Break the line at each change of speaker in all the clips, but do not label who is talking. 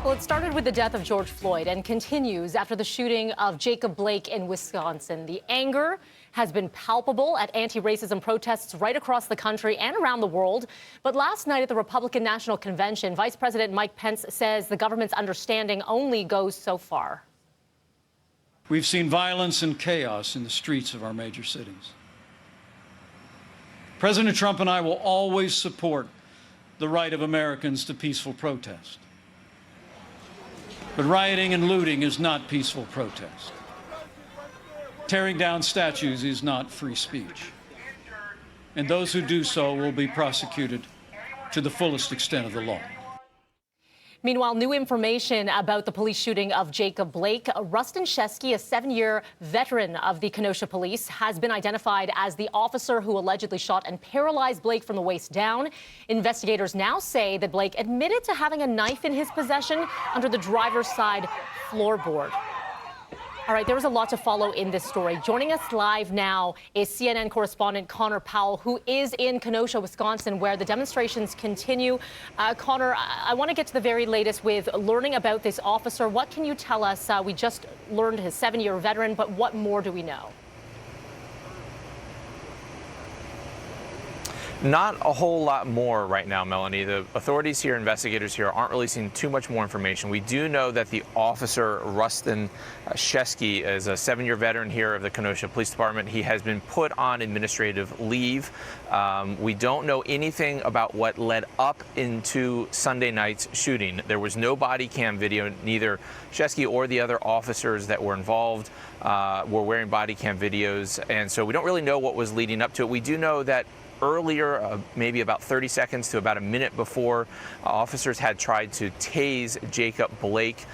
Well, it started with the death of George Floyd and continues after the shooting of Jacob Blake in Wisconsin. The anger has been palpable at anti-racism protests right across the country and around the world. But last night at the Republican National Convention, Vice President Mike Pence says the government's understanding only goes so far.
We've seen violence and chaos in the streets of our major cities. President Trump and I will always support the right of Americans to peaceful protest. But rioting and looting is not peaceful protest. Tearing down statues is not free speech. And those who do so will be prosecuted to the fullest extent of the law.
Meanwhile, new information about the police shooting of Jacob Blake. Rustin Shesky, a 7-year veteran of the Kenosha police, has been identified as the officer who allegedly shot and paralyzed Blake from the waist down. Investigators now say that Blake admitted to having a knife in his possession under the driver's side floorboard. All right, there was a lot to follow in this story. Joining us live now is CNN correspondent Conor Powell, who is in Kenosha, Wisconsin, where the demonstrations continue. Conor, I want to get to the very latest with learning about this officer. What can you tell us? We just learned his 7-year veteran, but what more do we know?
Not a whole lot more right now, Melanie. The authorities here, investigators here, aren't releasing too much more information. We do know that the officer, Rustin Shesky, is a 7-year veteran here of the Kenosha Police Department. He has been put on administrative leave. We don't know anything about what led up into Sunday night's shooting. There was no body cam video. Neither Shesky or the other officers that were involved were wearing body cam videos, and so we don't really know what was leading up to it. We do know that earlier, maybe about 30 seconds to about a minute before, officers had tried to tase Jacob Blake.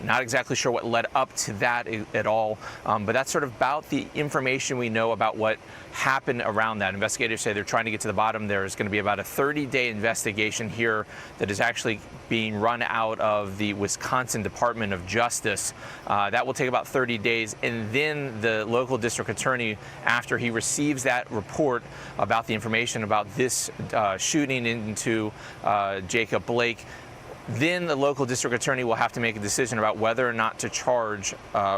Not exactly sure what led up to that at all, but that's sort of about the information we know about what happened around that. Investigators say they're trying to get to the bottom. There's going to be about a 30-day investigation here that is actually being run out of the Wisconsin Department of Justice. That will take about 30 days, and then the local district attorney, after he receives that report about the information about this shooting into Jacob Blake, then the local district attorney will have to make a decision about whether or not to charge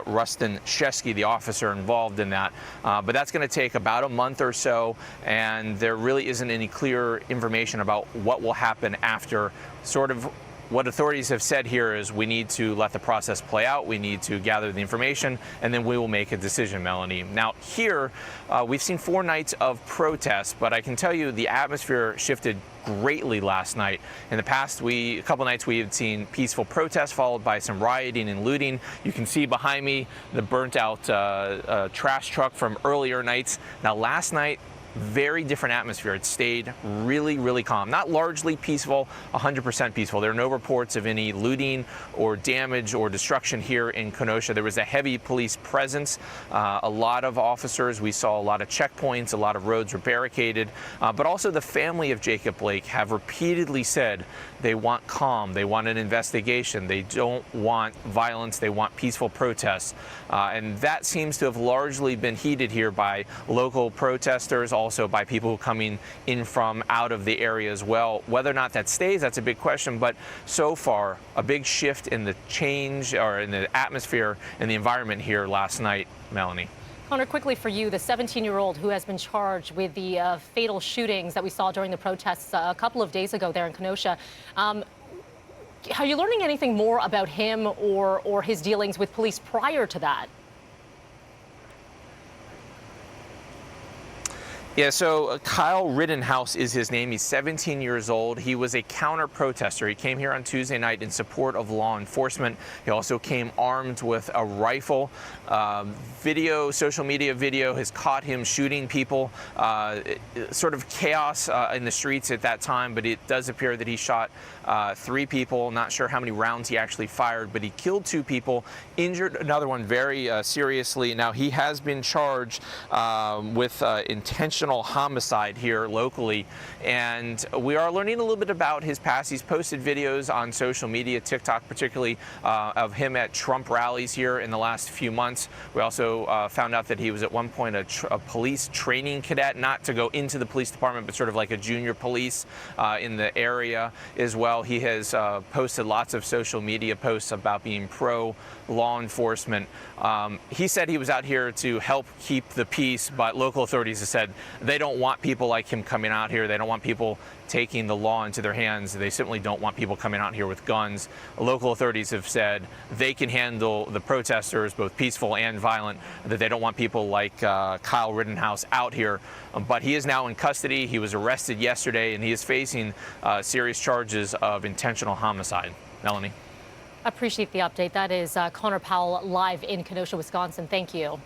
Rustin Shesky, the officer involved in that. But that's going to take about a month or so, and there really isn't any clear information about what will happen after. Sort of what authorities have said here is we need to let the process play out. We need to gather the information, and then we will make a decision, Melanie. Now, here, we've seen 4 nights of protests, but I can tell you the atmosphere shifted greatly last night. In the past a couple nights, we had seen peaceful protests followed by some rioting and looting. You can see behind me the burnt out trash truck from earlier nights. Now, last night, very different atmosphere. It stayed really, really calm. Not largely peaceful, 100% peaceful. There are no reports of any looting or damage or destruction here in Kenosha. There was a heavy police presence, a lot of officers. We saw a lot of checkpoints, a lot of roads were barricaded. But also the family of Jacob Blake have repeatedly said they want calm, they want an investigation, they don't want violence, they want peaceful protests. And that seems to have largely been heeded here by local protesters, also by people coming in from out of the area as well. Whether or not that stays, that's a big question, but so far, a big shift in the change or in the atmosphere and the environment here last night, Melanie.
Conor, quickly for you, the 17-year-old who has been charged with the fatal shootings that we saw during the protests a couple of days ago there in Kenosha. Are you learning anything more about him or his dealings with police prior to that?
Yeah, so Kyle Rittenhouse is his name. He's 17 years old. He was a counter-protester. He came here on Tuesday night in support of law enforcement. He also came armed with a rifle. Social media video has caught him shooting people. Sort of chaos in the streets at that time, but it does appear that he shot 3 people. Not sure how many rounds he actually fired, but he killed 2 people, injured another one very seriously. Now, he has been charged with intentional homicide here locally, and we are learning a little bit about his past. He's posted videos on social media, TikTok particularly, of him at Trump rallies here in the last few months. We also found out that he was at one point a police training cadet, not to go into the police department, but sort of like a junior police in the area as well. well. He has posted lots of social media posts about being pro-law enforcement. He said he was out here to help keep the peace, but local authorities have said they don't want people like him coming out here. They don't want people taking the law into their hands. They simply don't want people coming out here with guns. Local authorities have said they can handle the protesters, both peaceful and violent, that they don't want people like Kyle Rittenhouse out here. But he is now in custody. He was arrested yesterday, and he is facing serious charges of intentional homicide. Melanie.
Appreciate the update. That is Conor Powell live in Kenosha, Wisconsin. Thank you.